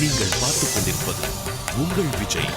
நீங்கள் பார்த்துக் கொண்டிருப்பது உங்கள் விஜய்.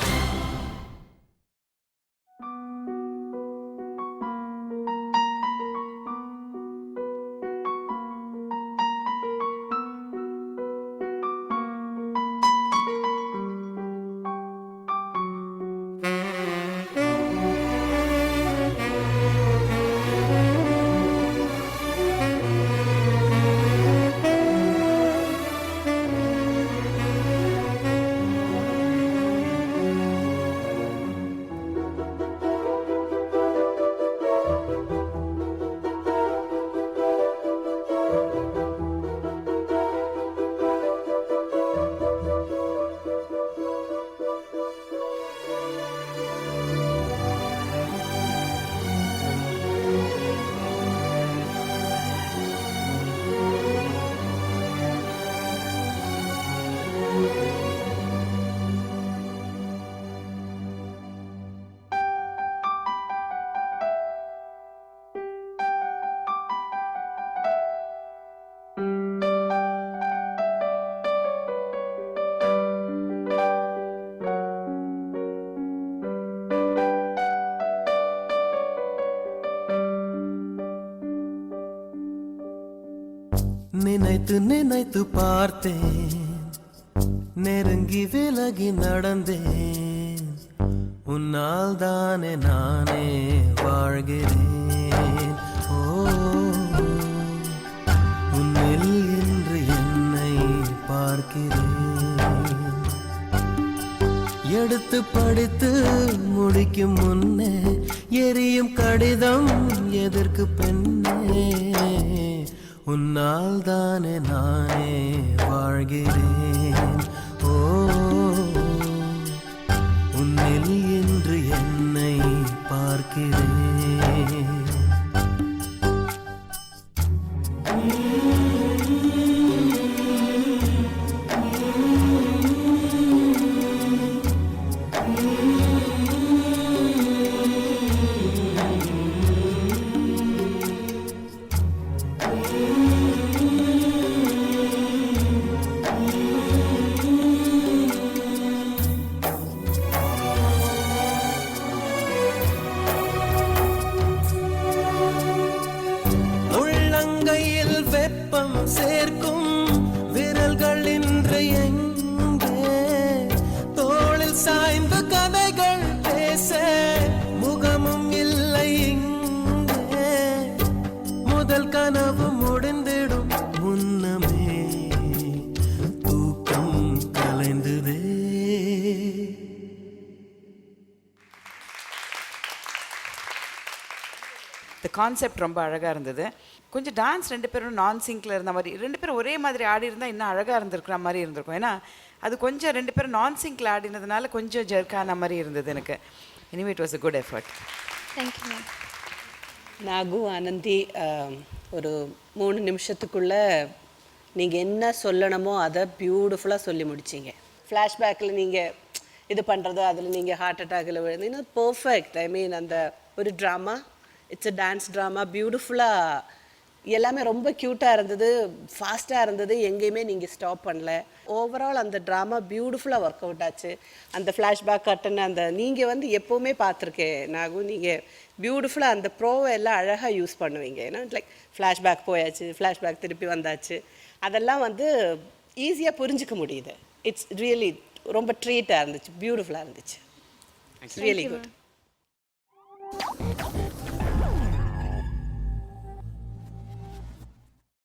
நினைத்து நினைத்து பார்த்தேன், நெருங்கி விலகி நடந்தேன். உன்னால் தானே நானே வாழ்கிறேன். ஓ, உன்னில் இன்று என்னை பார்க்கிறேன். எடுத்து படித்து முடிக்கும் முன்னே எரியும் கடிதம் எதற்கு பெண்ணே? உன்னால் தானே நானே வாழ்கிறேன். ஓ, உன்னில் இன்று என்னை பார்க்கிறேன். வெப்பம் சேர்க்கும் விரல்கள் இன்று எங்கே? தோளில் சாய்ந்து கதைகள் பேச முகமும் இல்லை இங்கே. முதல் கனவு முடிந்திடும் முன்னமே தூக்கம் கலைந்ததே. இந்த கான்செப்ட் ரொம்ப அழகாக இருந்தது. கொஞ்சம் டான்ஸ் ரெண்டு பேரும் நான் சிங்கில் இருந்த மாதிரி, ரெண்டு பேரும் ஒரே மாதிரி ஆடி இருந்தால் இன்னும் அழகாக இருந்திருக்கிற மாதிரி இருந்திருக்கும். ஏன்னா அது கொஞ்சம் ரெண்டு பேரும் நான் சிங்கில் ஆடினதுனால கொஞ்சம் ஜெர்க்கான மாதிரி இருந்தது எனக்கு. Anyway it was a good effort. Thank you ma'am. Nagu, Anandhi, ஒரு 3 நிமிஷத்துக்குள்ளே நீங்கள் என்ன சொல்லணுமோ அதை பியூட்டிஃபுல்லாக சொல்லி முடிச்சிங்க. ஃப்ளாஷ்பேக்கில் நீங்கள் இது பண்ணுறது, அதில் நீங்கள் ஹார்ட் அட்டாக்கில் விழுந்தீங்கன்னா பர்ஃபெக்ட். ஐ மீன் அந்த ஒரு drama, it's a dance drama, பியூட்டிஃபுல்லாக எல்லாமே ரொம்ப க்யூட்டாக இருந்தது, ஃபாஸ்ட்டாக இருந்தது, எங்கேயுமே நீங்கள் ஸ்டாப் பண்ணல. ஓவரால் அந்த ட்ராமா பியூட்டிஃபுல்லாக ஒர்க் அவுட் ஆச்சு. அந்த ஃப்ளாஷ்பேக் கட்டுன்னு அந்த நீங்கள் வந்து எப்போவுமே பார்த்துருக்கேன் நாகு, நீங்கள் பியூட்டிஃபுல்லாக அந்த ப்ரோவை எல்லாம் அழகாக யூஸ் பண்ணுவீங்க. ஏன்னா லைக் ஃப்ளாஷ்பேக் போயாச்சு, ஃப்ளாஷ்பேக் திருப்பி வந்தாச்சு, அதெல்லாம் வந்து ஈஸியாக புரிஞ்சிக்க முடியுது. இட்ஸ் ரியலி ரொம்ப ட்ரீட்டாக இருந்துச்சு, பியூட்டிஃபுல்லாக இருந்துச்சு. It's really good.